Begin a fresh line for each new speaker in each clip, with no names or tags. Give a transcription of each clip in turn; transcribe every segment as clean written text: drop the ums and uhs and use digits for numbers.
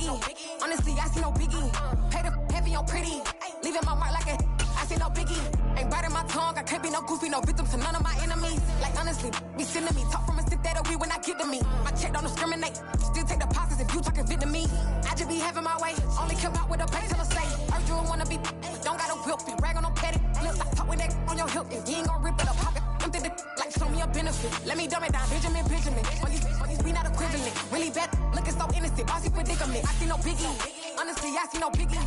biggie. Honestly, I see no biggie. Pay the heavy on pretty. Leaving my mark like a, I see no biggie. Ain't biting my tongue, I can't be no goofy, no victim to none of my enemies. Like honestly, be sending me. Talk from a sip that we when I get to me. My check don't discriminate. Still take deposits if you talking Vietnamese. I just be having my way. Only come out with a pay till I say. Heard you don't wanna be, don't got a whip. Be bragging on petty. Look like talk with that on your hip. If you ain't gon' rip it up, pocket. Empty the like show me a benefit. Let me dumb it down, Benjamin. Money's we not equivalent. Really bad, looking so innocent. Bossy predicament. I see no biggie. Honestly, I see no biggie.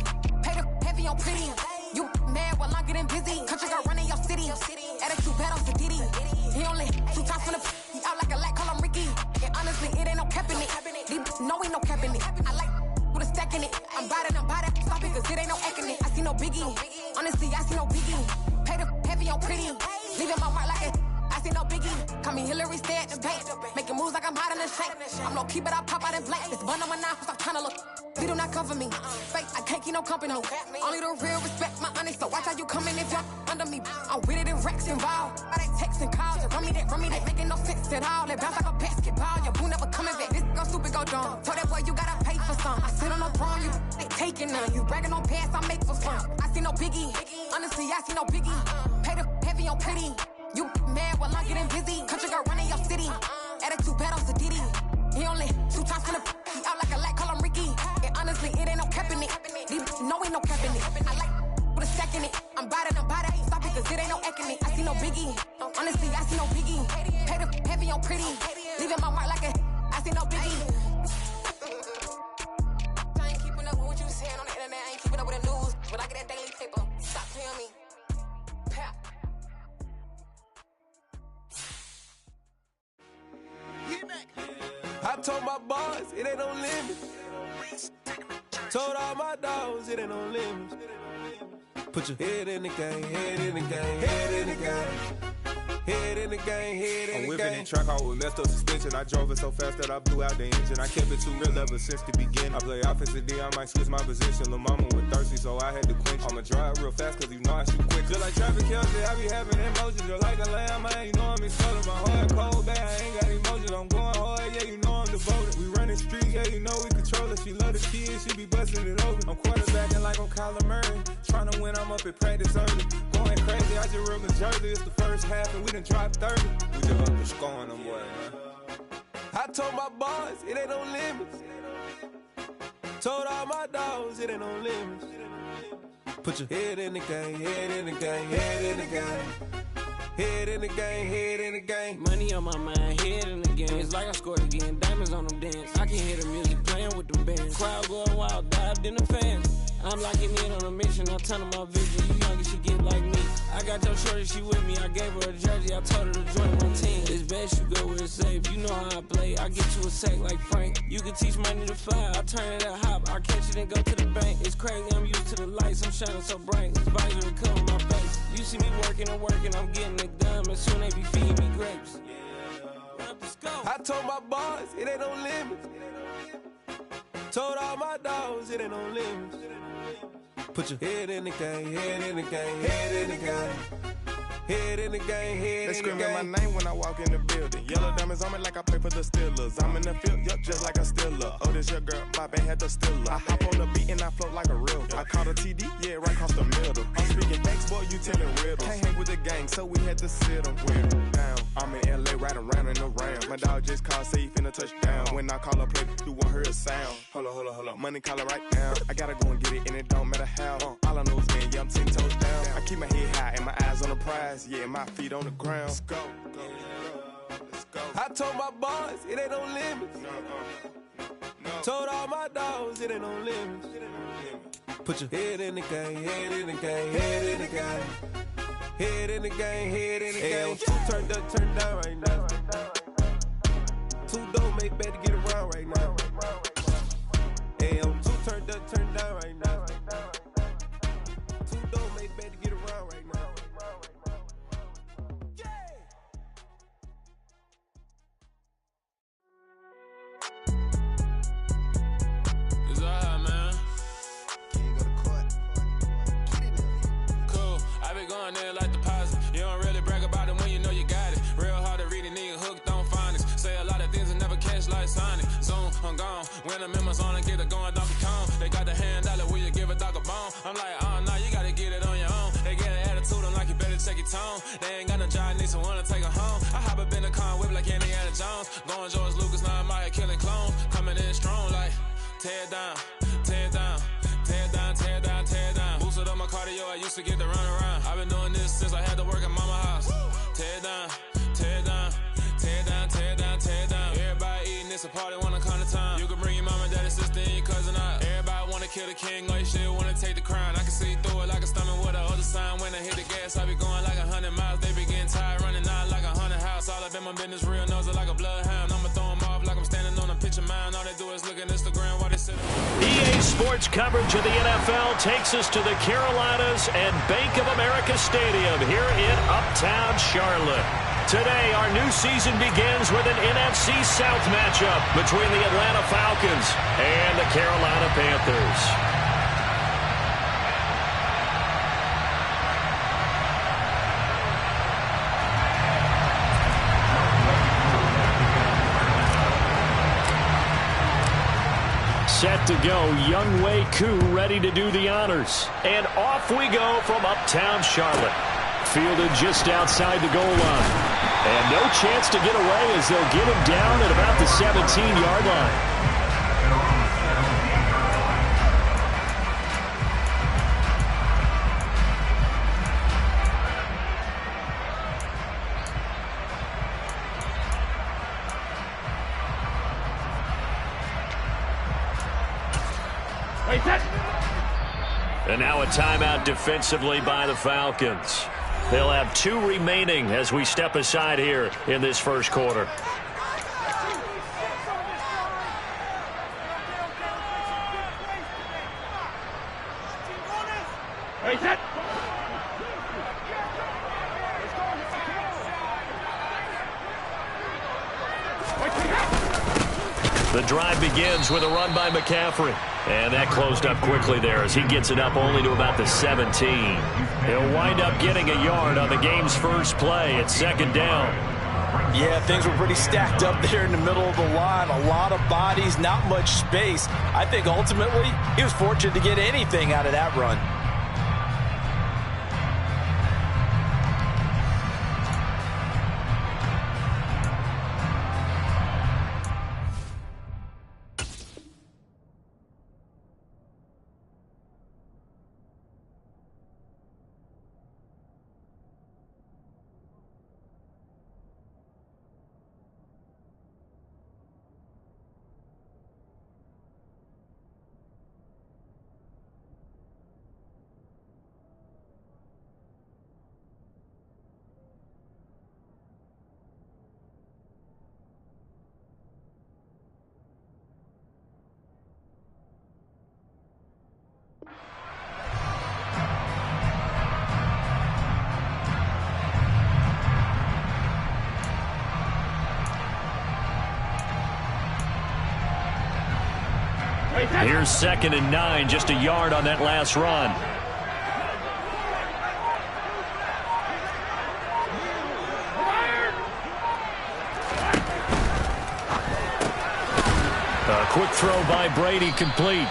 Pay the heavy on pretty. You mad while I'm getting busy. Country girl running your city. Attitude bad on Diddy. He only 2 times from the he out like a lack, call him Ricky. And honestly, it ain't no cap in it. No, ain't no cap in it. I like with a stack in it. I'm bad. Stop it, cause it ain't no acting it. I see no biggie. Honestly, I see no biggie. Pay the heavy on pretty. Leaving my mark like a, I see no biggie. Call me Hillary, stay at the bank. Making moves like I'm hot in the shank. I'm low key, but I pop out in blank. This bun on my knife, stop trying to look. You do not come for me. Fake, I can't keep no company. Only the real respect my honest. So watch how you coming if you're under me. I'm with it in racks involved. I they text and calls. Run me that, making no sense at all. They bounce like a basketball. Your boo never coming back. This go stupid, go dumb. Told that boy you gotta pay for some. I sit on no throne, you they taking none. You bragging on past, I make for fun. I see no biggie. Honestly, I see no biggie. Pay the heavy on pretty. You mad while I'm getting busy. Country girl running your city. Attitude bad on Diddy. He only 2 times from the he out like a lack, call him Ricky. And honestly, it ain't no cap in it. No, ain't no cap in it. I like with a stack in it. I'm bad. Stop it, cause it ain't no acting it. I see no biggie. Honestly, I see no biggie. Pay the heavy on pretty. Leaving my mark like a, I see no biggie. I ain't keeping up with what you saying on the internet. I ain't keeping up with the news. When I get that daily paper, stop playing me. Pap.
I told my boys, it ain't no limits. Told all my dogs, it ain't no limits. Put your head in the game, head in the game, head in the game. Head in the game, head in the game. I'm whipping and track out with messed up suspension. I drove it so fast that I blew out the engine. I kept it too real ever since the beginning. I play offensive D, I might switch my position. Lil' mama was thirsty, so I had to quench. I'ma drive real fast, cause you know I shoot quick. Just like traffic kills it, I be having emotions. Just like a lamb, man, you know I'm exploding. My heart cold, bad, I ain't got emotions. I'm going hard, yeah, you know I'm devoted. We running street, yeah, you know we control it. She love the kids, she be busting it open. I'm quarterbacking like I'm Kyler Murray. Trying to win, I'm up at practice early. Going crazy, I just real Jersey. It's the first half and we done dropped 30. We just up and scoring them, boy, man. I told my boys, it ain't no limits. Told all my dogs, it ain't no limits. Put your head in the game, head in the game, head in the game. Head in the game, head in the game.
Money on my mind, head in the game. It's like I scored again, diamonds on them dance. I can hear the music playing with them bands. Crowd going wild, dived in the fans. I'm locking in on a mission, I'm telling my vision. You young, she get like me. I got your shorty, she with me. I gave her a jersey, I told her to join my team. It's best you go where it's safe. You know how I play, I get you a sack like Frank. You can teach money to fly, I turn it at hop. I catch it and go to the bank. It's crazy, I'm used to the lights, I'm shining so bright. This visor will cover my face. You see me working and working, I'm getting it done. And soon they be feeding me grapes.
I told my boys, it ain't no limits. Told all my dogs, it ain't no limits. Put your head in the game, head in the game, head in the game. Head in the game, head in the game. They screaming my name when I walk in the building. Yellow diamonds on me like I play for the Steelers. I'm in the field, yup, just like a Steeler. Oh, this your girl, my band had the Steeler. I hop on the beat and I float like a real. I caught a TD, yeah, right across the middle. I'm speaking thanks, boy, you telling riddles. Can't hang with the gang, so we had to sit them down. I'm in LA, riding around and around. My dog just called, say he finna touch down. When I call a play, you won't hear a sound. Hold up, money caller right now. I gotta go and get it, and it don't matter how. All I know is, man, yeah, I'm 10 toes down. I keep my head high and my eyes on the prize. Yeah, my feet on the ground. Let's go. Let's go. I told my boys, it ain't no limits. No. Told all my dogs, it ain't no limits. Put your head in the game, head in the game, head in the game. Head in the game, head in the game. Two turned up, turned down right now. Two dope make better get around right now. Hey, two turned up, turned down right now. Two dope make better get around right now.
It's alright, man.
Can you go to court?
Cool, I been going there like deposit. You don't really brag about it when you know you got it. Real hard to read a nigga hooked on finance. Say a lot of things and never catch like Sonic. Zoom, I'm gone. When I'm in my zone, I get it going, don't on George Lucas, now I'm out here killing clones. Coming in strong like, tear down, tear down, tear down, tear down, tear down. Boosted up my cardio, I used to get to run around. I've been doing this since I had to work at mama house. Tear down, tear down, tear down, tear down, tear down. Everybody eating, it's a party, wanna come to time. You can bring your mama, daddy, sister, and your cousin out. Everybody wanna kill the king, or you shit wanna take the crown. I can see through it like a stomach with a other sign. When I hit the gas, I be going like 100 miles. They be getting tired, running out like 100 house. All up in my business, real nose like a bloodhound. I'ma throw them off like I'm standing on a picture mound. All they do is look at Instagram while they sit.
EA Sports coverage of the NFL takes us to the Carolinas and Bank of America Stadium here in Uptown Charlotte. Today, our new season begins with an NFC South matchup between the Atlanta Falcons and the Carolina Panthers. Set to go, Younghoe Koo ready to do the honors. And off we go from Uptown Charlotte. Fielded just outside the goal line. And no chance to get away as they'll get him down at about the 17-yard line. And now a timeout defensively by the Falcons. They'll have 2 remaining as we step aside here in this first quarter. The drive begins with a run by McCaffrey. And that closed up quickly there as he gets it up only to about the 17. He'll wind up getting a yard on the game's first play at second down.
Yeah, things were pretty stacked up there in the middle of the line. A lot of bodies, not much space. I think ultimately he was fortunate to get anything out of that run.
Here's 2nd and 9, just a yard on that last run. A quick throw by Brady complete.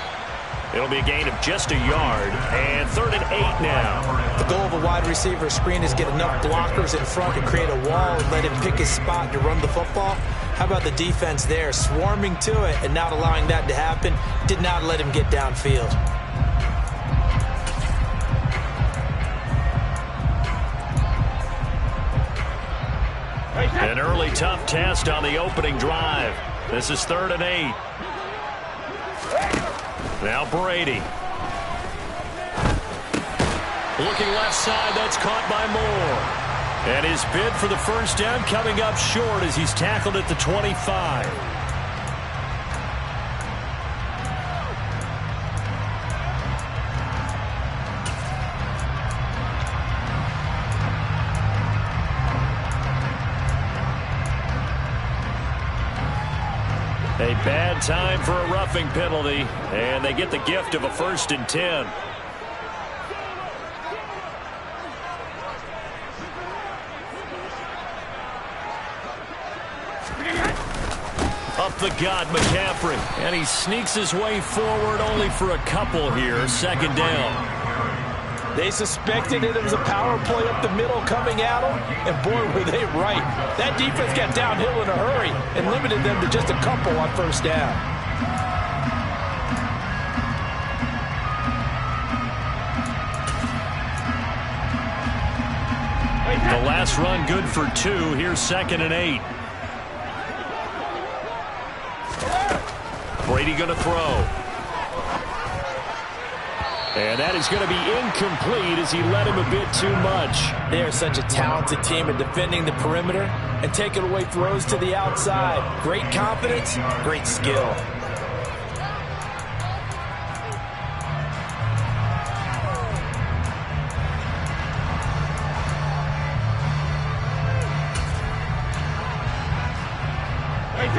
It'll be a gain of just a yard, and 3rd and 8 now.
The goal of a wide receiver screen is get enough blockers in front to create a wall and let him pick his spot to run the football. How about the defense there, swarming to it and not allowing that to happen? Did not let him get downfield.
An early tough test on the opening drive. This is 3rd and 8. Now Brady. Looking left side, that's caught by Moore. And his bid for the first down coming up short as he's tackled at the 25. A bad time for a roughing penalty, and they get the gift of a 1st and 10. Up the gut, McCaffrey. And he sneaks his way forward only for a couple here. 2nd down.
They suspected it was a power play up the middle coming at them, and boy, were they right. That defense got downhill in a hurry and limited them to just a couple on first down.
The last run good for 2. Here's 2nd and 8. Brady going to throw. And that is going to be incomplete as he led him a bit too much.
They are such a talented team at defending the perimeter and taking away throws to the outside. Great confidence, great skill.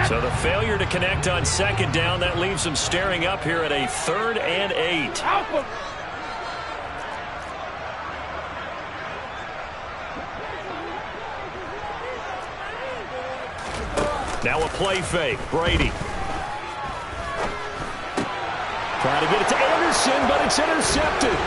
So the failure to connect on 2nd down, that leaves them staring up here at a 3rd and 8. Now a play fake. Brady. Trying to get it to Anderson, but it's intercepted.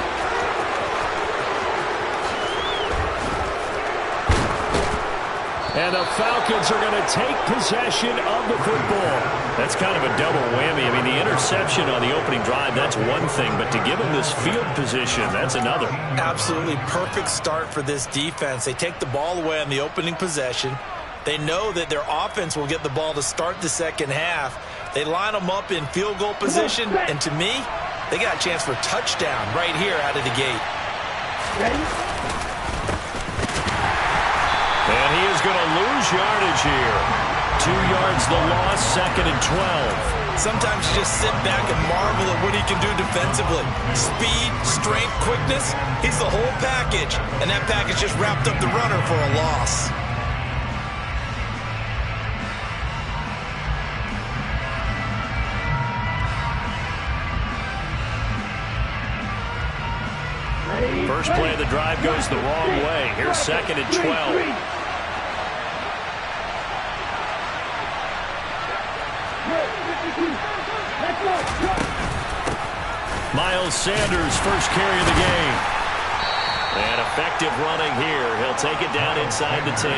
And the Falcons are going to take possession of the football. That's kind of a double whammy. I mean, the interception on the opening drive, that's one thing. But to give them this field position, that's another.
Absolutely perfect start for this defense. They take the ball away on the opening possession. They know that their offense will get the ball to start the second half. They line them up in field goal position. And to me, they got a chance for a touchdown right here out of the gate.
And he is going to lose yardage here. 2 yards the loss, 2nd and 12.
Sometimes you just sit back and marvel at what he can do defensively. Speed, strength, quickness, he's the whole package. And that package just wrapped up the runner for a loss.
First play of the drive goes the wrong way. Here's 2nd and 12. Miles Sanders, first carry of the game. And effective running here. He'll take it down inside the 10.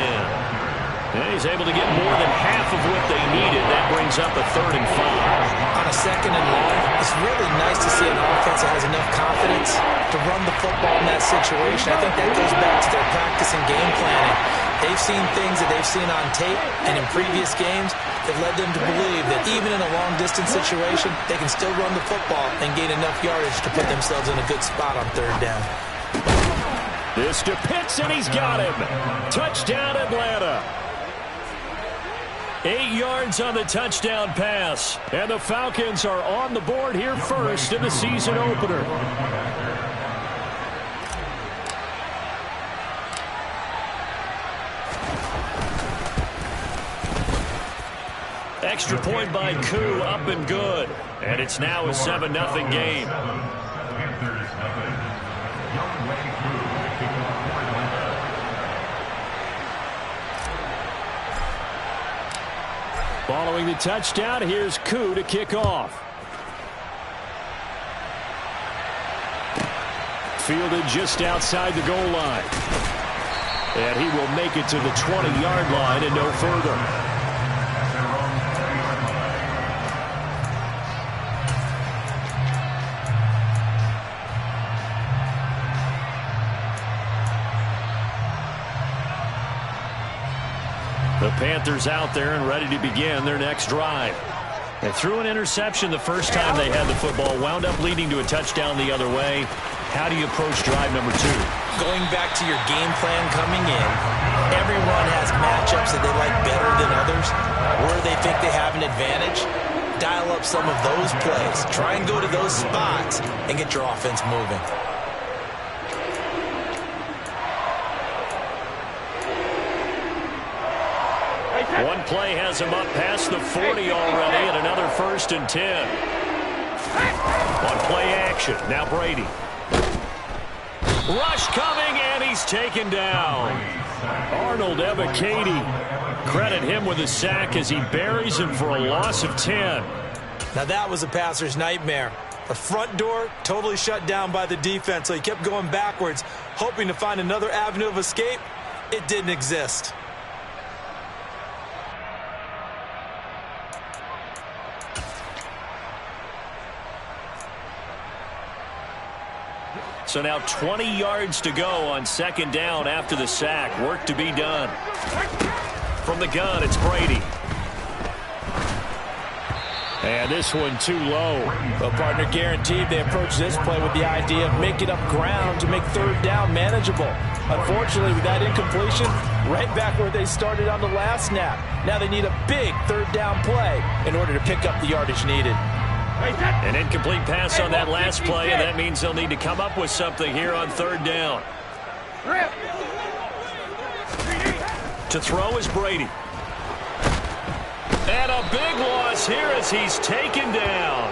And he's able to get more than half of what they needed. That brings up a 3rd and 5.
On a 2nd and long, it's really nice to see an offense that has enough confidence to run the football in that situation. I think that goes back to their practice and game planning. They've seen things that they've seen on tape, and in previous games, they've led them to believe that even in a long-distance situation, they can still run the football and gain enough yardage to put themselves in a good spot on 3rd down.
This to Pitts, and he's got him. Touchdown, Atlanta. 8 yards on the touchdown pass. And the Falcons are on the board here first in the season opener. Extra point by Koo, up and good. And it's now a 7-0 game. Following the touchdown, here's Koo to kick off. Fielded just outside the goal line. And he will make it to the 20-yard line and no further. The Panthers out there and ready to begin their next drive. They threw an interception the first time they had the football, wound up leading to a touchdown the other way. How do you approach drive number 2?
Going back to your game plan coming in, everyone has matchups that they like better than others, where they think they have an advantage. Dial up some of those plays. Try and go to those spots and get your offense moving.
One play has him up past the 40 already, and another 1st and 10. On play action, now Brady. Rush coming, and he's taken down. Arnold Ebiketie. Credit him with a sack as he buries him for a loss of 10.
Now that was a passer's nightmare. The front door totally shut down by the defense, so he kept going backwards, hoping to find another avenue of escape. It didn't exist.
So now 20 yards to go on second down after the sack. Work to be done. From the gun, it's Brady. And this one too low.
Well, partner, guaranteed they approach this play with the idea of making up ground to make third down manageable. Unfortunately, with that incompletion, right back where they started on the last snap. Now they need a big third down play in order to pick up the yardage needed.
An incomplete pass on that last play, and that means they'll need to come up with something here on third down. To throw is Brady. And a big loss here as he's taken down.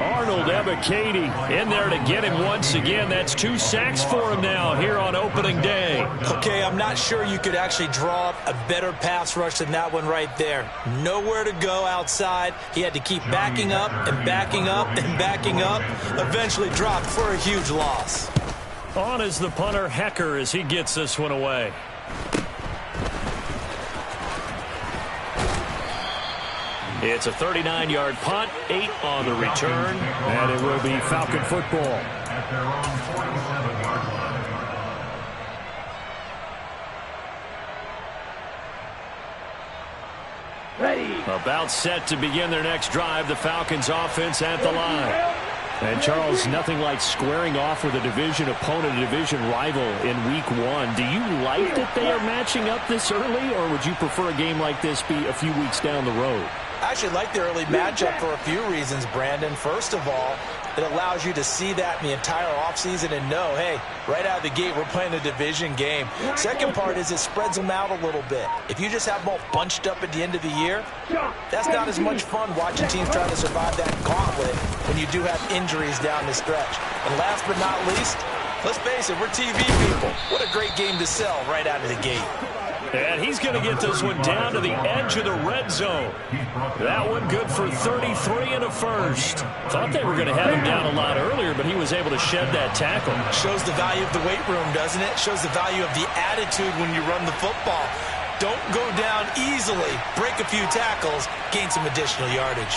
Arnold Ebiketie in there to get him once again. That's 2 sacks for him now here on opening day.
Okay, I'm not sure you could actually draw up a better pass rush than that one right there. Nowhere to go outside. He had to keep backing up and backing up and backing up. Eventually dropped for a huge loss.
On is the punter, Hecker, as he gets this one away. It's a 39-yard punt, 8 on the return, and it will be Falcon football.
Ready.
About set to begin their next drive, the Falcons offense at the line. And, Charles, nothing like squaring off with a division opponent, a division rival in week 1. Do you like that they are matching up this early, or would you prefer a game like this be a few weeks down the road?
I actually like the early matchup for a few reasons, Brandon. First of all, it allows you to see that in the entire offseason and know, hey, right out of the gate, we're playing a division game. Second part is it spreads them out a little bit. If you just have them all bunched up at the end of the year, that's not as much fun watching teams trying to survive that gauntlet when you do have injuries down the stretch. And last but not least, let's face it, we're TV people. What a great game to sell right out of the gate.
And he's going to get this one down to the edge of the red zone. That one good for 33 and a first. Thought they were going to have him down a lot earlier, but he was able to shed that tackle.
Shows the value of the weight room, doesn't it? Shows the value of the attitude when you run the football. Don't go down easily. Break a few tackles. Gain some additional yardage.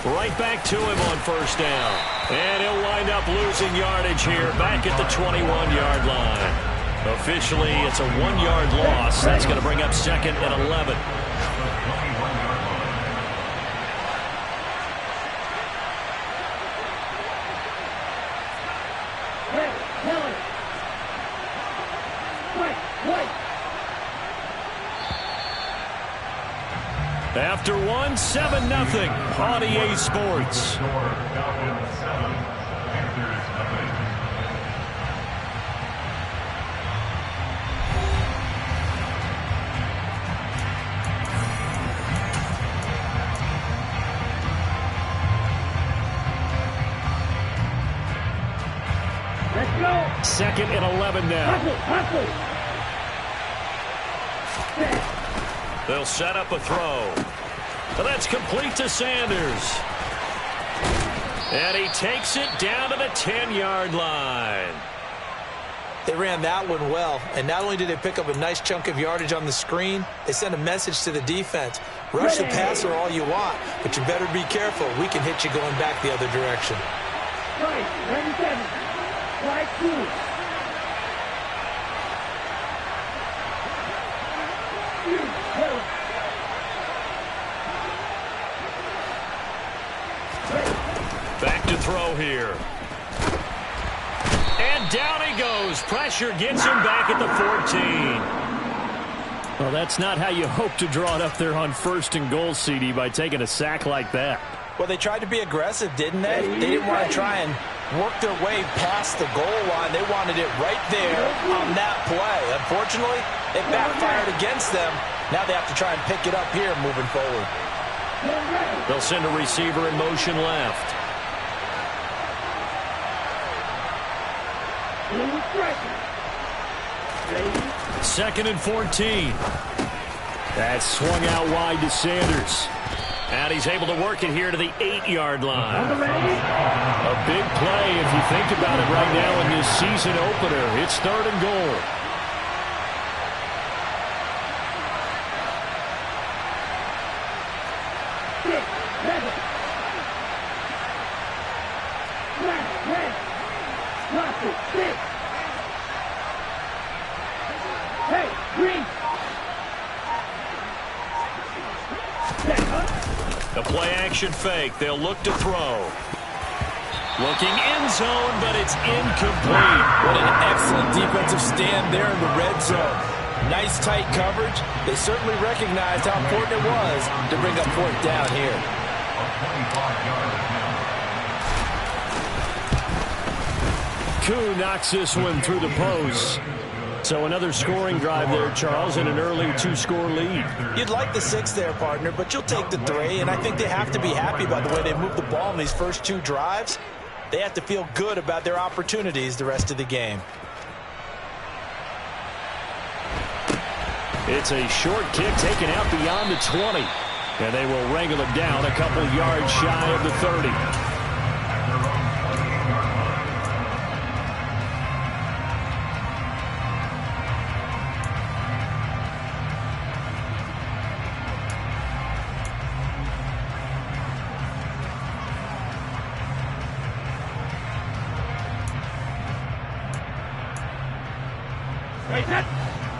Right back to him on first down. And he'll wind up losing yardage here back at the 21-yard line. Officially, it's a 1-yard loss. That's going to bring up second and 11. After 1, 7-0 on EA Sports.
Let's go.
Second and 11 now. They'll set up a throw. That's complete to Sanders. And he takes it down to the 10-yard line.
They ran that one well, and not only did they pick up a nice chunk of yardage on the screen, they sent a message to the defense. Rush the passer all you want, but you better be careful. We can hit you going back the other direction.
Right, 97. Right, 2.
Back to throw here. And down he goes. Pressure gets him back at the 14. Well, that's not how you hope to draw it up there on first and goal, CD, by taking a sack like that.
Well, they tried to be aggressive, didn't they? They didn't want to try and work their way past the goal line. They wanted it right there on that play. Unfortunately, it backfired against them. Now they have to try and pick it up here moving forward.
They'll send a receiver in motion left. Second and 14. That's swung out wide to Sanders. And he's able to work it here to the 8-yard line. A big play if you think about it right now in this season opener. It's 3rd and goal. The play-action fake. They'll look to throw. Looking end zone, but it's incomplete.
What an excellent defensive stand there in the red zone. Nice tight coverage. They certainly recognized how important it was to bring up 4th down here.
Koo knocks this one through the post. So another scoring drive there, Charles, and an early 2-score lead.
You'd like the 6 there, partner, but you'll take the 3, and I think they have to be happy by the way they moved the ball in these first 2 drives. They have to feel good about their opportunities the rest of the game.
It's a short kick taken out beyond the 20, and they will wrangle it down a couple yards shy of the 30.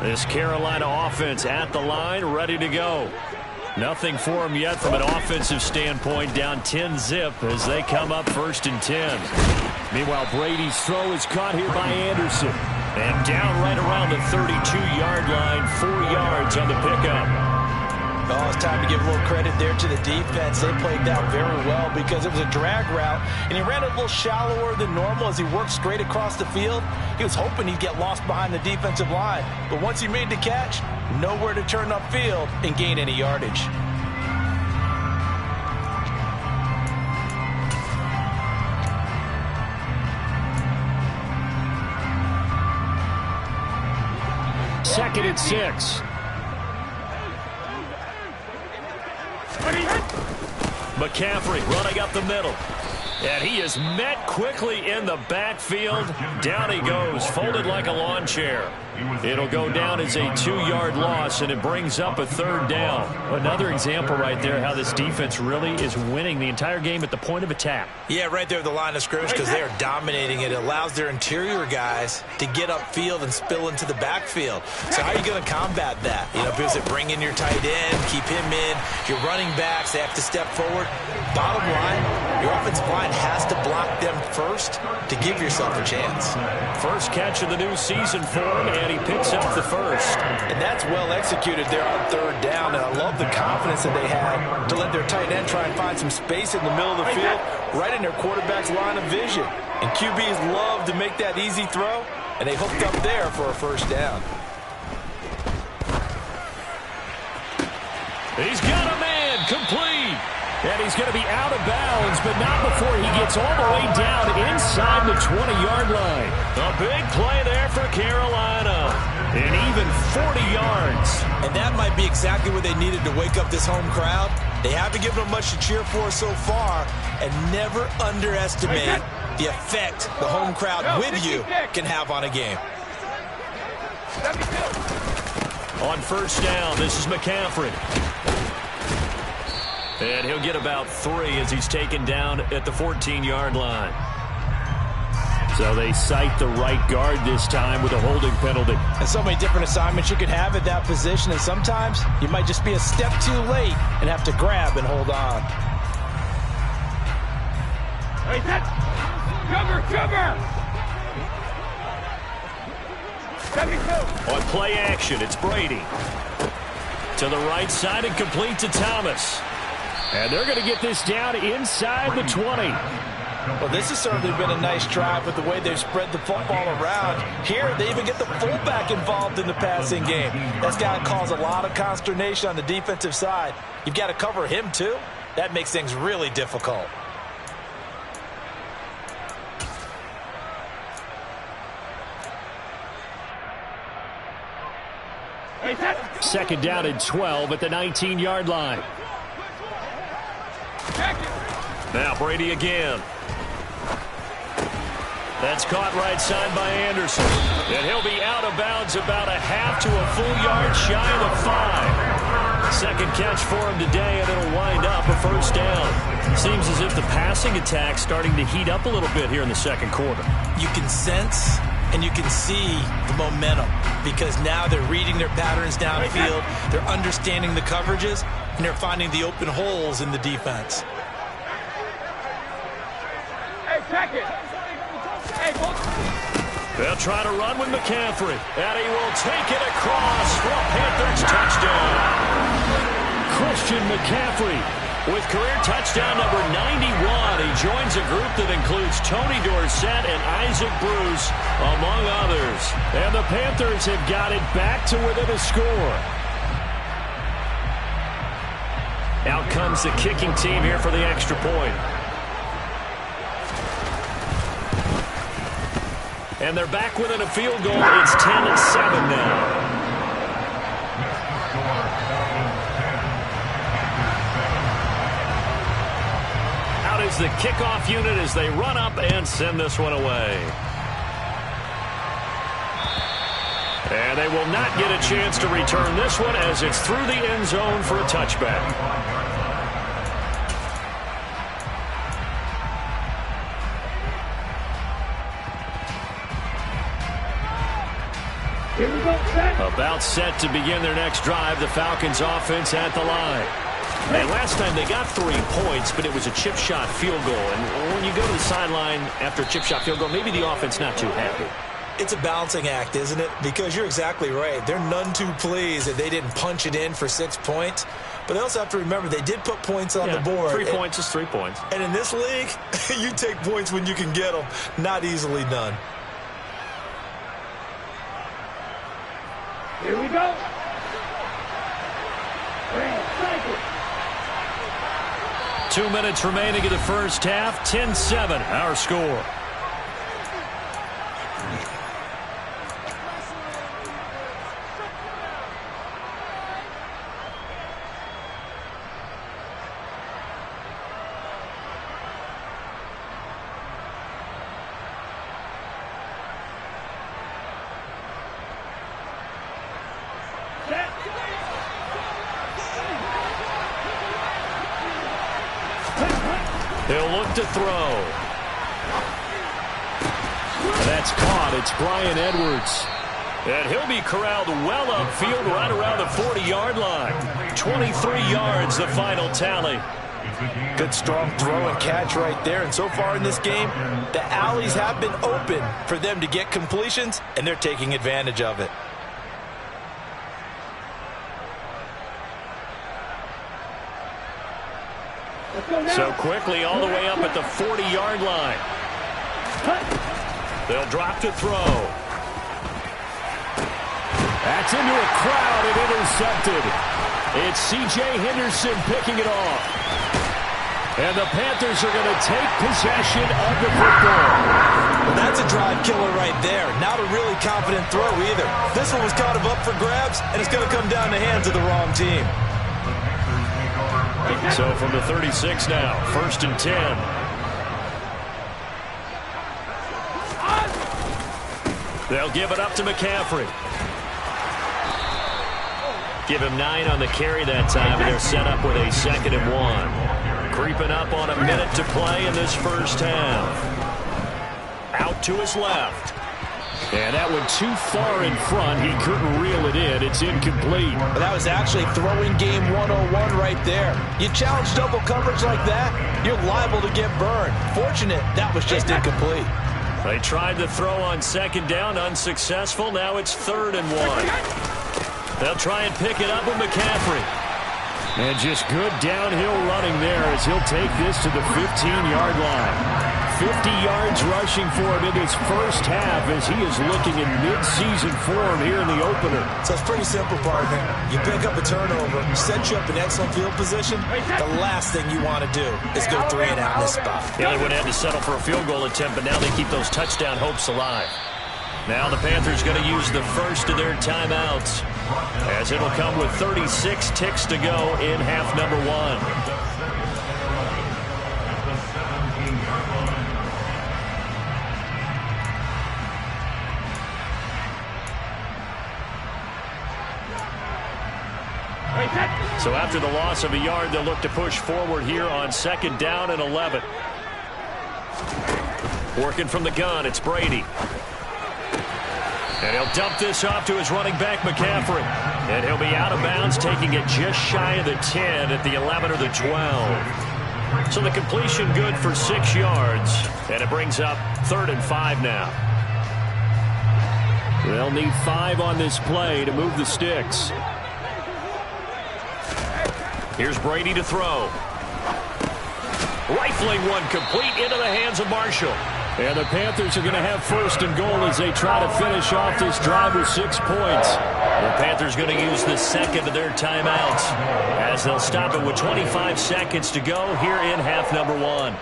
This Carolina offense at the line, ready to go. Nothing for them yet from an offensive standpoint, down 10-zip as they come up 1st and 10. Meanwhile, Brady's throw is caught here by Anderson. And down right around the 32-yard line, 4 yards on the pickup.
Oh, it's time to give a little credit there to the defense. They played that very well because it was a drag route, and he ran a little shallower than normal as he worked straight across the field. He was hoping he'd get lost behind the defensive line, but once he made the catch, nowhere to turn upfield and gain any yardage.
Second and 6. McCaffrey running up the middle. And he is met quickly in the backfield. Down he goes, folded like a lawn chair. It'll go down as a 2-yard loss, and it brings up a 3rd down. Another example right there how this defense really is winning the entire game at the point of attack.
Yeah, right there at the line of scrimmage because they are dominating it. It allows their interior guys to get upfield and spill into the backfield. So how are you going to combat that? You know, because they bring in your tight end, keep him in. Your running backs, they have to step forward. Bottom line, your offensive line has to block them first to give yourself a chance.
First catch of the new season for him, and he picks up the first.
And that's well executed there on 3rd down. And I love the confidence that they had to let their tight end try and find some space in the middle of the field, right in their quarterback's line of vision. And QBs love to make that easy throw, and they hooked up there for a 1st down.
He's got a man, complete. And he's going to be out of bounds, but not before he gets all the way down inside the 20-yard line. A big play there for Carolina. And even 40 yards.
And that might be exactly what they needed to wake up this home crowd. They haven't given them much to cheer for so far, and never underestimate the effect the home crowd with you can have on a game.
On 1st down, this is McCaffrey. And he'll get about 3 as he's taken down at the 14-yard line. So they cite the right guard this time with a holding penalty.
And so many different assignments you could have at that position, and sometimes you might just be a step too late and have to grab and hold on.
Hey, that cover!
On play action, it's Brady. To the right side and complete to Thomas. And they're going to get this down inside the 20.
Well, this has certainly been a nice drive with the way they've spread the football around. Here, they even get the fullback involved in the passing game. That's got to cause a lot of consternation on the defensive side. You've got to cover him, too. That makes things really difficult.
Hey,
Second down and 12 at the 19-yard line. Now Brady again. That's caught right side by Anderson. And he'll be out of bounds about a half to a full yard shy of the 5. Second catch for him today, and it'll wind up a first down. Seems as if the passing attack's starting to heat up a little bit here in the second quarter.
You can sense and you can see the momentum because now they're reading their patterns downfield, they're understanding the coverages, and they're finding the open holes in the defense.
Hey, check it. Hey,
they'll try to run with McCaffrey, and he will take it across for a Panthers touchdown. Christian McCaffrey with career touchdown number 91. He joins a group that includes Tony Dorsett and Isaac Bruce, among others. And the Panthers have got it back to within a score. Out comes the kicking team here for the extra point. And they're back within a field goal. It's 10-7 now. Out is the kickoff unit as they run up and send this one away. And they will not get a chance to return this one as it's through the end zone for a touchback. About set to begin their next drive. The Falcons offense at the line. And last time they got 3 points, but it was a chip shot field goal. And when you go to the sideline after a chip shot field goal, maybe the offense not too happy.
It's a balancing act, isn't it? Because you're exactly right. They're none too pleased that they didn't punch it in for 6 points. But they also have to remember they did put points on the board.
3 points is 3 points.
And in this league, you take points when you can get them. Not easily done.
Here we go.
2 minutes remaining in the first half. 10-7, our score. He'll look to throw. That's caught. It's Bryan Edwards. And he'll be corralled well upfield right around the 40-yard line. 23 yards, the final tally.
Good strong throw and catch right there. And so far in this game, the alleys have been open for them to get completions, and they're taking advantage of it.
So quickly all the way up at the 40-yard line. They'll drop to throw. That's into a crowd and intercepted. It's C.J. Henderson picking it off. And the Panthers are going to take possession of the football.
Well, that's a drive killer right there. Not a really confident throw either. This one was kind of up for grabs, and it's going to come down the hands of the wrong team.
So from the 36 now, 1st and 10. They'll give it up to McCaffrey. Give him 9 on the carry that time, and they're set up with a 2nd and 1. Creeping up on a minute to play in this first half. Out to his left. And that one too far in front. He couldn't reel it in. It's incomplete.
But that was actually throwing game 101 right there. You challenge double coverage like that, you're liable to get burned. Fortunate, that was just incomplete.
They tried to throw on 2nd down, unsuccessful. Now it's 3rd and 1. They'll try and pick it up with McCaffrey. And just good downhill running there as he'll take this to the 15-yard line. 50 yards rushing for him in this first half as he is looking in mid-season form here in the opener.
So it's pretty simple, partner. You pick up a turnover, set you up in excellent field position. The last thing you want to do is go 3 and out in this spot.
Yeah, they would have had to settle for a field goal attempt, but now they keep those touchdown hopes alive. Now the Panthers going to use the first of their timeouts. as it'll come with 36 ticks to go in half number 1. So after the loss of a yard, they'll look to push forward here on 2nd down and 11. Working from the gun, it's Brady. And he'll dump this off to his running back, McCaffrey. And he'll be out of bounds, taking it just shy of the 10 at the 11 or the 12. So the completion good for 6 yards. And it brings up 3rd and 5 now. They'll need 5 on this play to move the sticks. Here's Brady to throw. Rifling one complete into the hands of Marshall. And the Panthers are going to have 1st and goal as they try to finish off this drive with 6 points. The Panthers going to use the 2nd of their timeouts as they'll stop it with 25 seconds to go here in half number 1.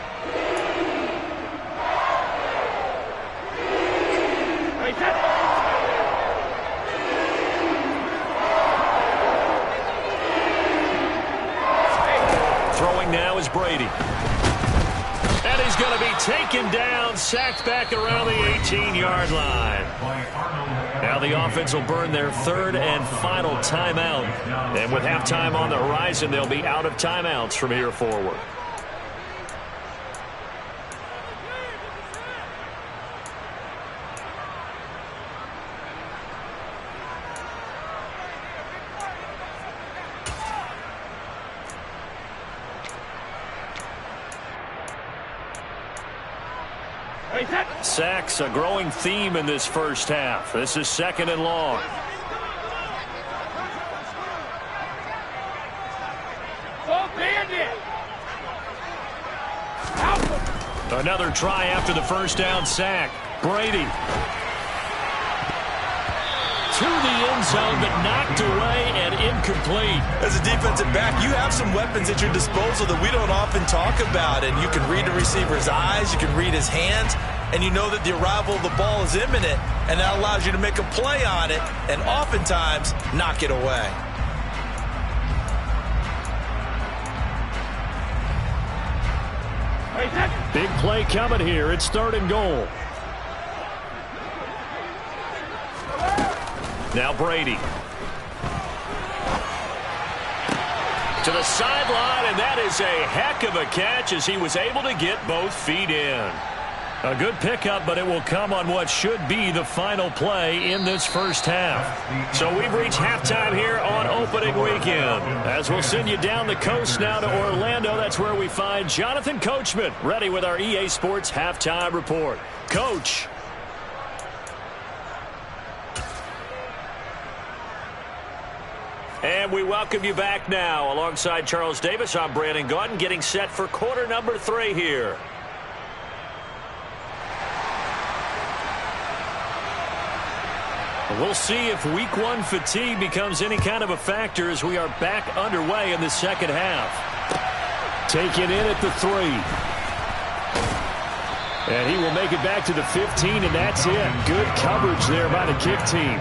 Now is Brady. And he's going to be taken down, sacked back around the 18-yard line. Now the offense will burn their 3rd and final timeout. And with halftime on the horizon, they'll be out of timeouts from here forward. Sacks, a growing theme in this first half. This is 2nd and long. Another try after the first down sack. Brady. To the end zone, but knocked away and incomplete.
As a defensive back, you have some weapons at your disposal that we don't often talk about. And you can read the receiver's eyes, you can read his hands, and you know that the arrival of the ball is imminent, and that allows you to make a play on it and oftentimes knock it away.
Big play coming here. It's 3rd and goal. Now Brady. To the sideline, and that is a heck of a catch as he was able to get both feet in. A good pickup, but it will come on what should be the final play in this first half. So we've reached halftime here on opening weekend. As we'll send you down the coast now to Orlando, that's where we find Jonathan Coachman ready with our EA Sports halftime report. Coach. And we welcome you back now. Alongside Charles Davis, I'm Brandon Gaudin, getting set for quarter number 3 here. We'll see if week 1 fatigue becomes any kind of a factor as we are back underway in the second half. Taken in at the 3. And he will make it back to the 15, and that's it. Good coverage there by the kick team.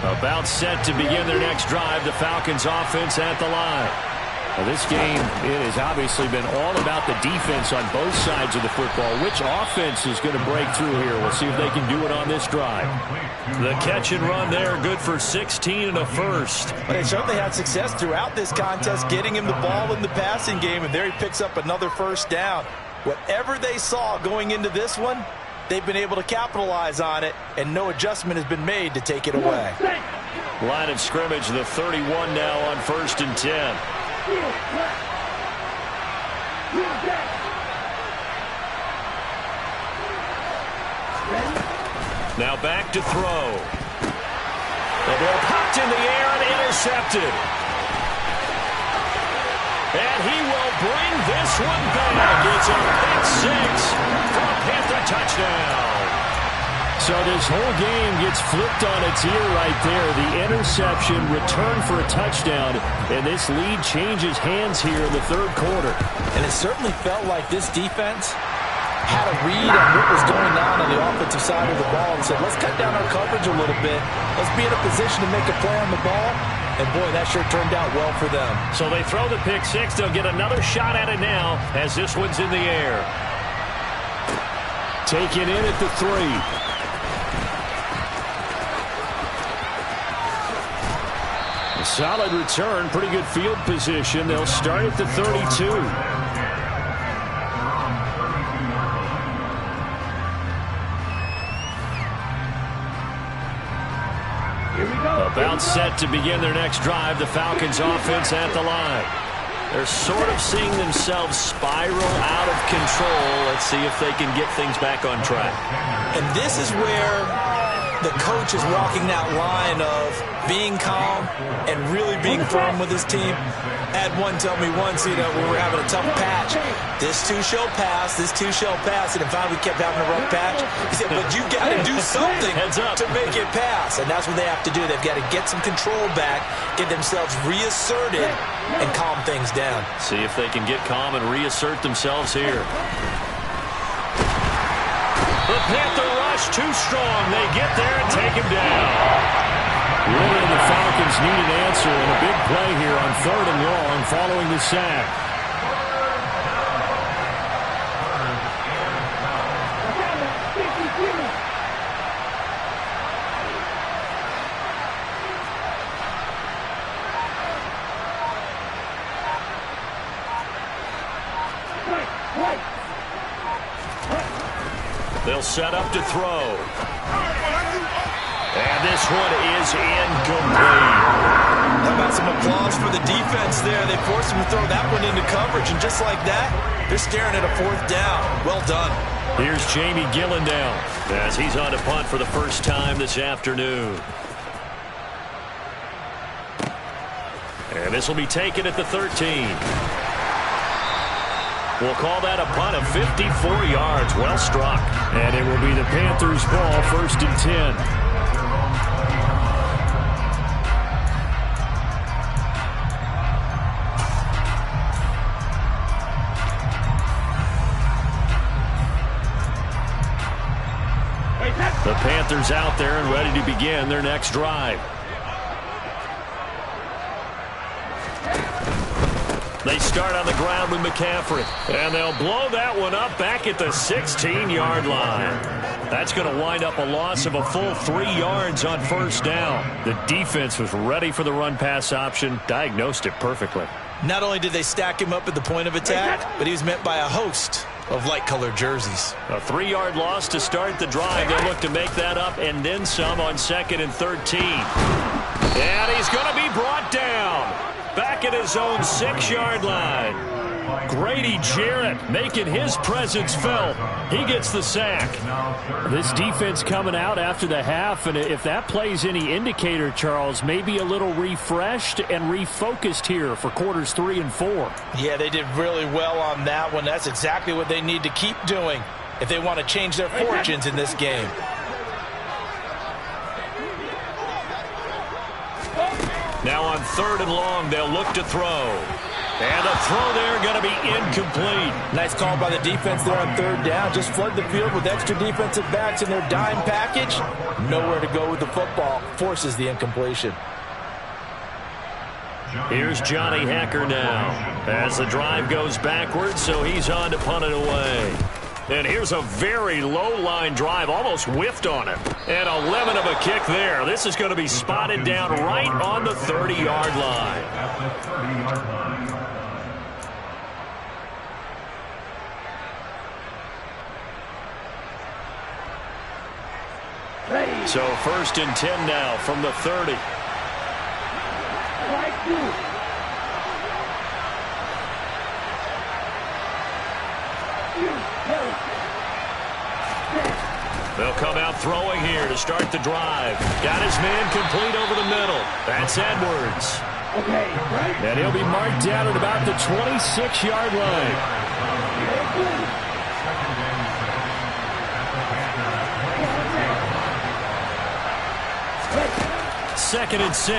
About set to begin their next drive, the Falcons offense at the line. Well, this game, it has obviously been all about the defense on both sides of the football. Which offense is going to break through here? We'll see if they can do it on this drive. The catch and run there, good for 16 and a first.
But they certainly had success throughout this contest, getting him the ball in the passing game, and there he picks up another first down. Whatever they saw going into this one, they've been able to capitalize on it, and no adjustment has been made to take it away.
Line of scrimmage, the 31 now on 1st and 10. Now back to throw. The ball popped in the air and intercepted. And he will bring this one back. It's a pick six for a Panther touchdown.
So this whole game gets flipped on its ear right there. The interception, return for a touchdown, and this lead changes hands here in the third quarter.
And it certainly felt like this defense had a read on what was going on the offensive side of the ball and said, let's cut down our coverage a little bit. Let's be in a position to make a play on the ball. And, boy, that sure turned out well for them.
So they throw the pick six. They'll get another shot at it now as this one's in the air.
Taken in at the 3. A solid return, pretty good field position. They'll start at the 32.
About set to begin their next drive. The Falcons offense at the line. They're sort of seeing themselves spiral out of control. Let's see if they can get things back on track.
And this is where the coach is walking that line of being calm and really being firm with his team. Had one tell me once, we were having a tough patch. This too shall pass, this too shall pass. And in fact, we kept having a rough patch. He said, but you got to do something to make it pass. And that's what they have to do. They've got to get some control back, get themselves reasserted, and calm things down.
See if they can get calm and reassert themselves here. The Panther rush too strong. They get there and take him down.
Really, the Falcons need an answer and a big play here on 3rd and long following the sack.
They'll set up to throw. And this one is incomplete.
How about some applause for the defense there? They forced him to throw that one into coverage, and just like that, they're staring at a 4th down. Well done.
Here's Jamie Gillendown as he's on to punt for the first time this afternoon. And this will be taken at the 13. We'll call that a punt of 54 yards. Well struck.
And it will be the Panthers' ball, 1st and 10.
The Panthers out there and ready to begin their next drive. They start on the ground with McCaffrey. And they'll blow that one up back at the 16-yard line. That's going to wind up a loss of a full 3 yards on 1st down.
The defense was ready for the run-pass option, diagnosed it perfectly.
Not only did they stack him up at the point of attack, but he was met by a host of light-colored jerseys.
A 3-yard loss to start the drive. They'll look to make that up and then some on 2nd and 13. And he's going to be brought down back at his own 6-yard line.
Grady Jarrett making his presence felt. He gets the sack. This defense coming out after the half, and if that plays any indicator, Charles, maybe a little refreshed and refocused here for quarters 3 and 4.
Yeah, they did really well on that one. That's exactly what they need to keep doing if they want to change their fortunes in this game.
Now on 3rd and long, they'll look to throw. And the throw there going to be incomplete.
Nice call by the defense there on 3rd down. Just flood the field with extra defensive backs in their dime package. Nowhere to go with the football. Forces the incompletion.
Here's Johnny Hacker now as the drive goes backwards, so he's on to punt it away. And here's a very low-line drive, almost whiffed on it. And a lemon of a kick there. This is going to be spotted down right on the 30-yard line. So 1st and 10 now from the 30. They'll come out throwing here to start the drive. Got his man complete over the middle. That's Edwards. And he'll be marked down at about the 26-yard line. Second and 6.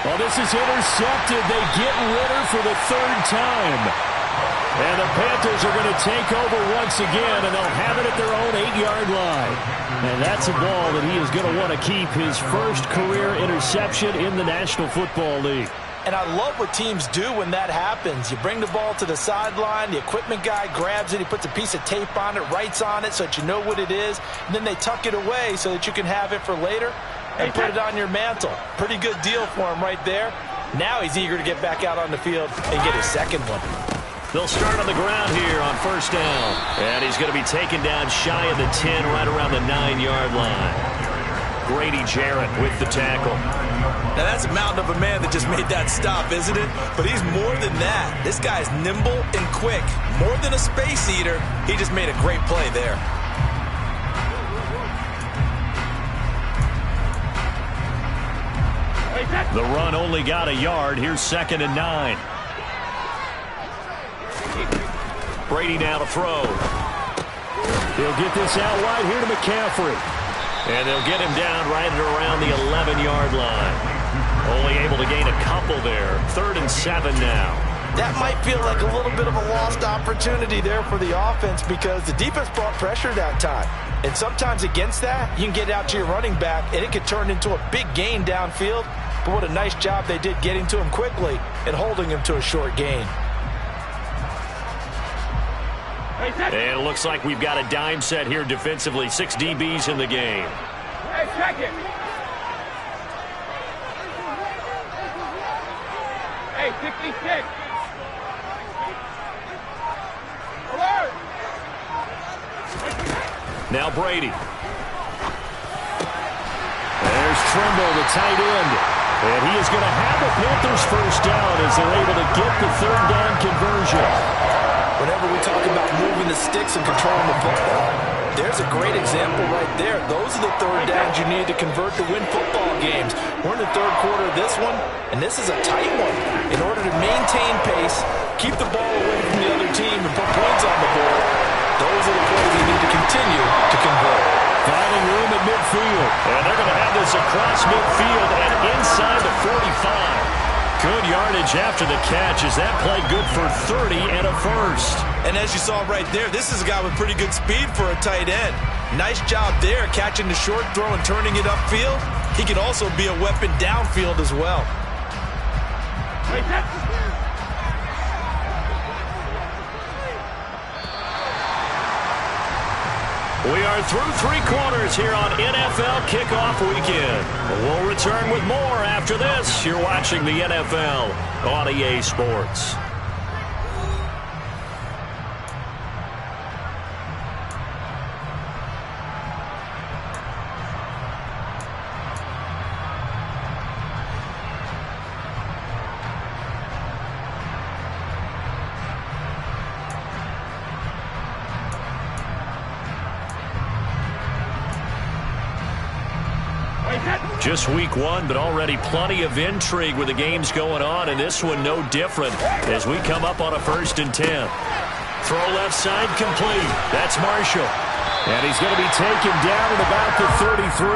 Well, this is intercepted. They get Ritter for the 3rd time. And the Panthers are going to take over once again, and they'll have it at their own 8-yard line. And that's a ball that he is going to want to keep, his first career interception in the National Football League.
And I love what teams do when that happens. You bring the ball to the sideline, the equipment guy grabs it, he puts a piece of tape on it, writes on it so that you know what it is, and then they tuck it away so that you can have it for later and put it on your mantle. Pretty good deal for him right there. Now he's eager to get back out on the field and get his second one.
They'll start on the ground here on 1st down. And he's going to be taken down shy of the 10, right around the 9-yard line. Grady Jarrett with the tackle.
Now that's a mountain of a man that just made that stop, isn't it? But he's more than that. This guy's nimble and quick. More than a space eater, he just made a great play there.
The run only got a yard. Here's 2nd and 9. Brady now to throw. He'll get this out wide here to McCaffrey. And they'll get him down right at around the 11-yard line. Only able to gain a couple there. 3rd and 7 now.
That might feel like a little bit of a lost opportunity there for the offense because the defense brought pressure that time. And sometimes against that, you can get out to your running back, and it could turn into a big gain downfield. But what a nice job they did getting to him quickly and holding him to a short gain.
And it looks like we've got a dime set here defensively. 6 DBs in the game.
Hey, check it. Hey, 66. Alert.
Now Brady. There's Trimble, the tight end. And he is going to have the Panthers first down as they're able to get the 3rd down conversion.
Whenever we talk about moving the sticks and controlling the football, there's a great example right there. Those are the 3rd downs you need to convert to win football games. We're in the 3rd quarter of this one, and this is a tight one. In order to maintain pace, keep the ball away from the other team, and put points on the board, those are the plays you need to continue to convert.
Finding room at midfield. And they're going to have this across midfield and inside the 45. Good yardage after the catch. Is that play good for 30 and a first?
And as you saw right there, this is a guy with pretty good speed for a tight end. Nice job there, catching the short throw and turning it upfield. He can also be a weapon downfield as well.
We are through 3 quarters here on NFL Kickoff Weekend. We'll return with more after this. You're watching the NFL on EA Sports. Just week 1, but already plenty of intrigue with the games going on, and this one no different as we come up on a 1st and 10. Throw left side complete. That's Marshall. And he's going to be taken down at about the 33.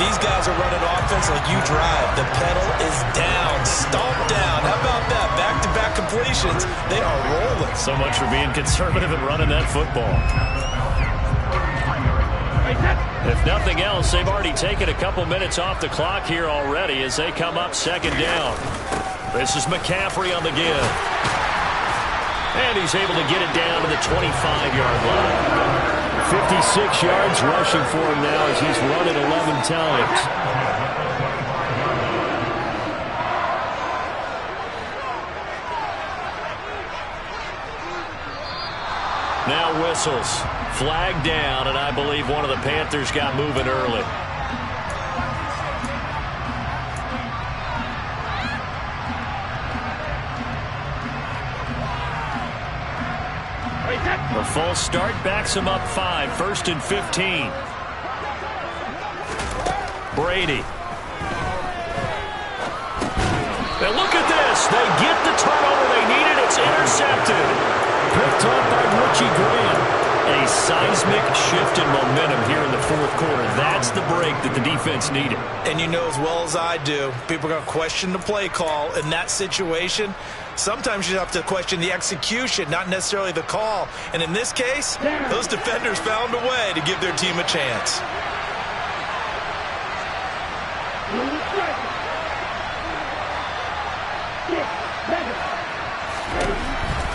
These guys are running offense like you drive. The pedal is down, stomp down. How about that? Back-to-back completions. They are rolling.
So much for being conservative and running that football. If nothing else, they've already taken a couple minutes off the clock here already as they come up 2nd down. This is McCaffrey on the give. And he's able to get it down to the 25-yard line. 56 yards rushing for him now as he's run it 11 times. Now whistles. Flag down, and I believe one of the Panthers got moving early. The false start backs him up 5, 1st and 15. Brady. And look at this. They get the turnover they needed. It's intercepted. Picked up by Richie Graham. A seismic shift in momentum here in the fourth quarter. That's the break that the defense needed.
And you know as well as I do, people are going to question the play call in that situation. Sometimes you have to question the execution, not necessarily the call. And in this case, those defenders found a way to give their team a chance.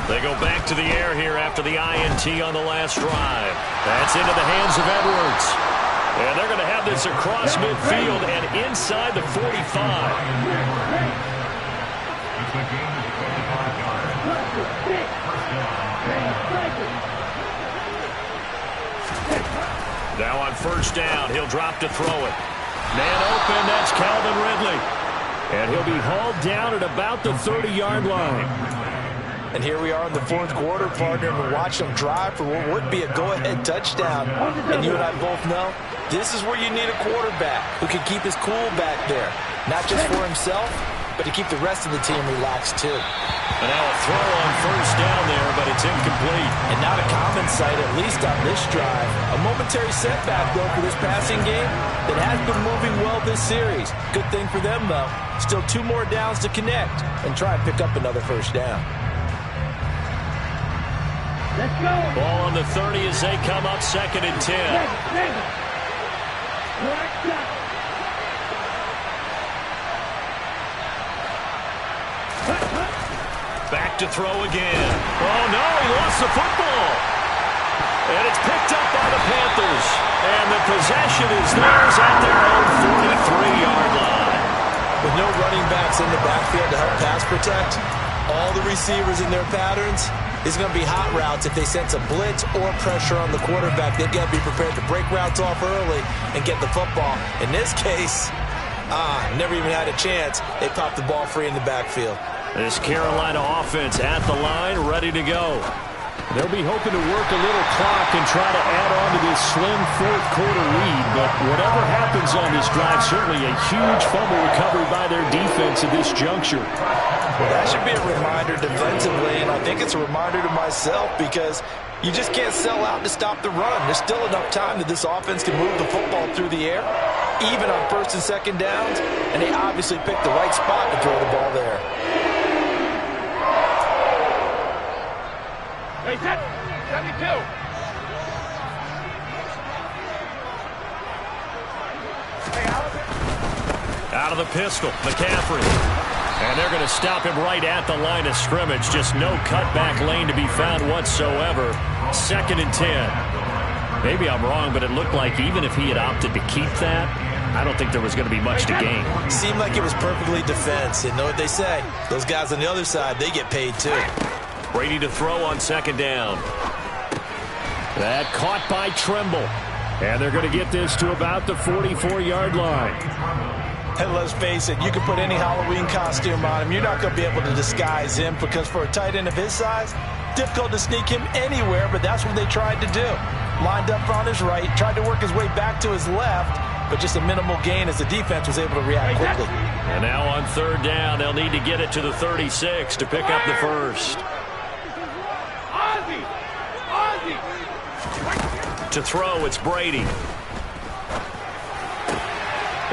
They go back to the air here after the INT on the last drive. That's into the hands of Edwards. And they're going to have this across midfield and inside the 45. Now on first down, he'll drop to throw it. Man open, that's Calvin Ridley. And he'll be hauled down at about the 30-yard line.
And here we are in the fourth quarter, partner, and we're watching them drive for what would be a go-ahead touchdown. And you and I both know this is where you need a quarterback who can keep his cool back there. Not just for himself, but to keep the rest of the team relaxed too.
And now a throw on first down there, but it's incomplete.
And not a common sight, at least on this drive. A momentary setback, though, for this passing game that has been moving well this series. Good thing for them, though. Still 2 more downs to connect and try and pick up another first down.
Let's go.
Ball on the 30 as they come up 2nd and 10. Back to throw again. Oh, no, he lost the football. And it's picked up by the Panthers. And the possession is theirs at their own 43-yard line.
With no running backs in the backfield to help pass protect, all the receivers in their patterns, it's going to be hot routes if they sense a blitz or pressure on the quarterback. They've got to be prepared to break routes off early and get the football. In this case, never even had a chance. They popped the ball free in the backfield.
This Carolina offense at the line, ready to go.
They'll be hoping to work a little clock and try to add on to this slim fourth quarter lead. But whatever happens on this drive, certainly a huge fumble recovery by their defense at this juncture.
Well, that should be a reminder defensively, and I think it's a reminder to myself because you just can't sell out to stop the run. There's still enough time that this offense can move the football through the air, even on 1st and 2nd downs, and they obviously picked the right spot to throw the ball there.
Hey, 72.
Out of the pistol, McCaffrey. And they're going to stop him right at the line of scrimmage. Just no cutback lane to be found whatsoever. 2nd and 10. Maybe I'm wrong, but it looked like even if he had opted to keep that, I don't think there was going to be much to gain.
Seemed like it was perfectly defense. And know what they say? Those guys on the other side, they get paid too.
Brady to throw on 2nd down.
That caught by Tremble. And they're going to get this to about the 44-yard line.
And let's face it, you can put any Halloween costume on him. You're not going to be able to disguise him because for a tight end of his size, difficult to sneak him anywhere, but that's what they tried to do. Lined up on his right, tried to work his way back to his left, but just a minimal gain as the defense was able to react quickly.
And now on 3rd down, they'll need to get it to the 36 to pick up the first. To throw, it's Brady.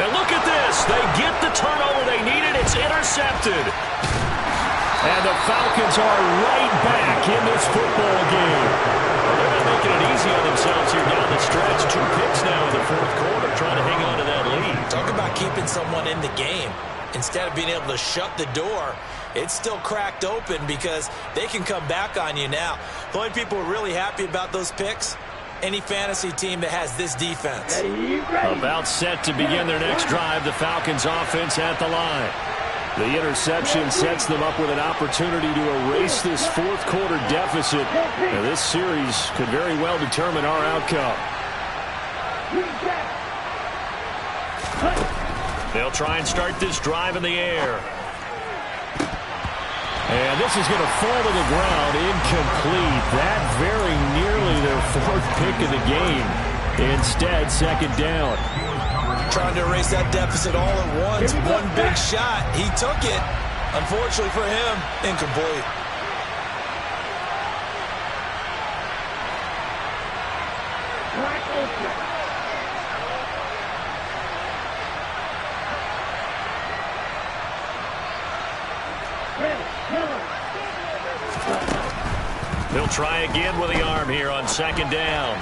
And look at this. They get the turnover they needed. It's intercepted. And the Falcons are right back in this football game. Well, they're not making it easy on themselves here down the stretch. 2 picks now in the fourth quarter, trying to hang on to that lead.
Talk about keeping someone in the game. Instead of being able to shut the door, it's still cracked open because they can come back on you now. The only people who are really happy about those picks, any fantasy team that has this defense.
About set to begin their next drive, the Falcons offense at the line.
The interception sets them up with an opportunity to erase this fourth quarter deficit. Now, this series could very well determine our outcome. They'll try and start this drive in the air. And this is going to fall to the ground, incomplete. That very nearly their fourth pick of the game. Instead, second down.
Trying to erase that deficit all at once. One big shot. He took it. Unfortunately for him, incomplete.
He'll try again with the arm here on second down.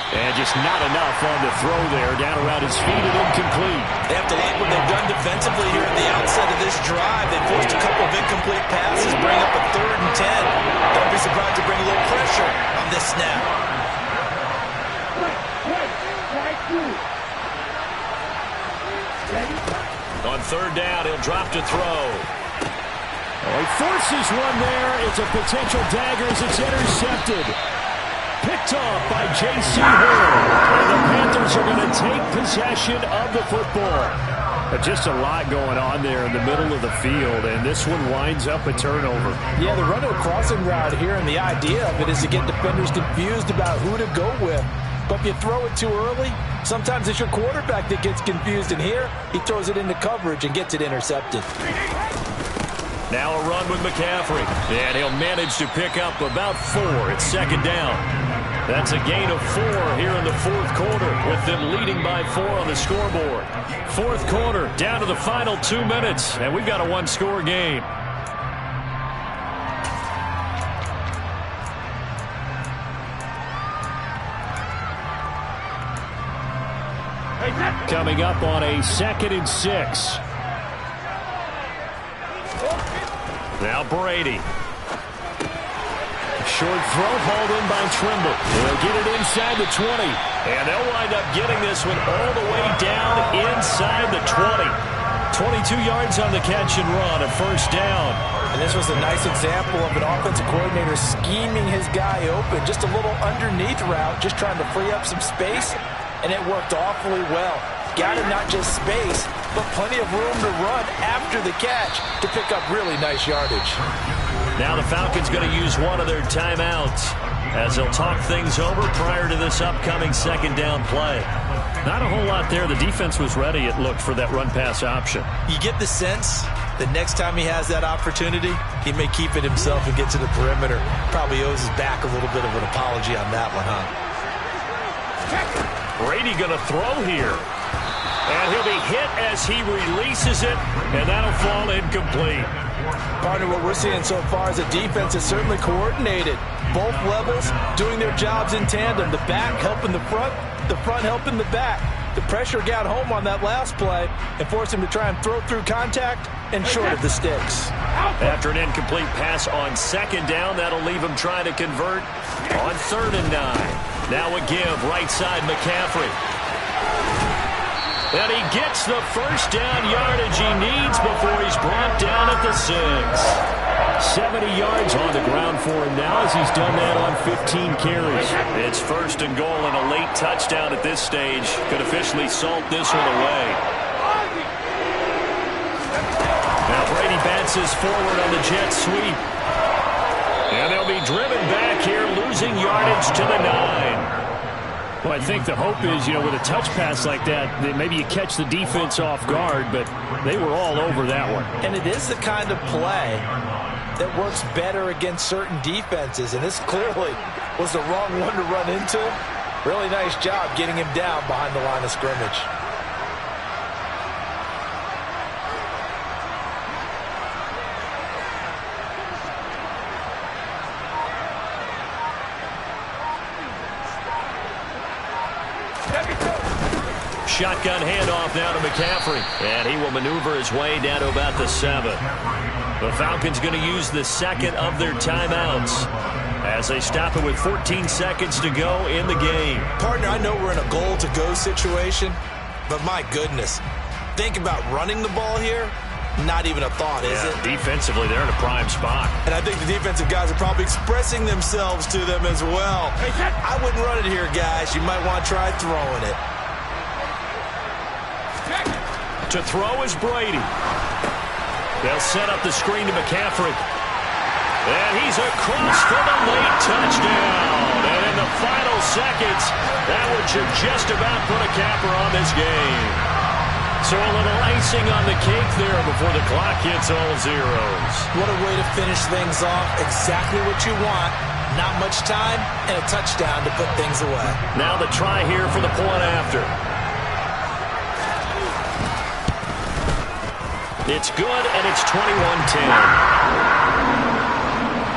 And just not enough on the throw there. Down around his feet and incomplete.
They have to like what they've done defensively here at the outset of this drive. They forced a couple of incomplete passes, bring up a 3rd and 10. Don't be surprised to bring a little pressure on this snap.
On third down, he'll drop to throw. Oh, he forces one there. It's a potential dagger as it's intercepted. Picked off by J.C. Horn. And the Panthers are going to take possession of the football. But just a lot going on there in the middle of the field, and this one winds up a turnover.
Yeah, they're running a crossing route here, and the idea of it is to get defenders confused about who to go with. But if you throw it too early, sometimes it's your quarterback that gets confused, and here he throws it into coverage and gets it intercepted.
Now a run with McCaffrey, and he'll manage to pick up about 4. It's second down. That's a gain of 4 here in the fourth quarter, with them leading by 4 on the scoreboard. Fourth quarter, down to the final 2 minutes, and we've got a one-score game. Coming up on a 2nd and 6. Now Brady. Short throw hauled in by Trimble. They'll get it inside the 20. And they'll wind up getting this one all the way down inside the 20. 22 yards on the catch and run, a first down.
And this was a nice example of an offensive coordinator scheming his guy open. Just a little underneath route, just trying to free up some space. And it worked awfully well. Got him not just space, but plenty of room to run after the catch to pick up really nice yardage.
Now the Falcons going to use one of their timeouts as they'll talk things over prior to this upcoming second down play. Not a whole lot there. The defense was ready, it looked, for that run-pass option.
You get the sense that next time he has that opportunity, he may keep it himself and get to the perimeter. Probably owes his back a little bit of an apology on that one, huh?
Brady going to throw here. And he'll be hit as he releases it, and that'll fall incomplete.
Partner, what we're seeing so far is a defense that's certainly coordinated. Both levels doing their jobs in tandem. The back helping the front helping the back. The pressure got home on that last play and forced him to try and throw through contact and short of the sticks.
After an incomplete pass on second down, that'll leave him trying to convert on 3rd and 9. Now a give, right side McCaffrey. And he gets the first down yardage he needs before he's brought down at the 6. 70 yards on the ground for him now as he's done that on 15 carries. It's 1st and goal, and a late touchdown at this stage could officially salt this one away. Now Brady bounces forward on the jet sweep. And they'll be driven back here, losing yardage to the 9. Well, I think the hope is, with a touch pass like that, that maybe you catch the defense off guard, but they were all over that one.
And it is the kind of play that works better against certain defenses, and this clearly was the wrong one to run into. Really nice job getting him down behind the line of scrimmage.
Shotgun handoff now to McCaffrey. And he will maneuver his way down to about the 7. The Falcons going to use the second of their timeouts as they stop it with 14 seconds to go in the game.
Partner, I know we're in a goal-to-go situation, but my goodness, think about running the ball here. not even a thought, is it?
Defensively, they're in a prime spot.
And I think the defensive guys are probably expressing themselves to them as well. I wouldn't run it here, guys. You might want to try throwing it.
To throw is Brady. They'll set up the screen to McCaffrey. And he's across for the late touchdown. And in the final seconds, that would just about put a capper on this game. So a little icing on the cake there before the clock hits all zeros.
What a way to finish things off. Exactly what you want. Not much time and a touchdown to put things away.
Now the try here for the point after. It's good, and it's 21-10.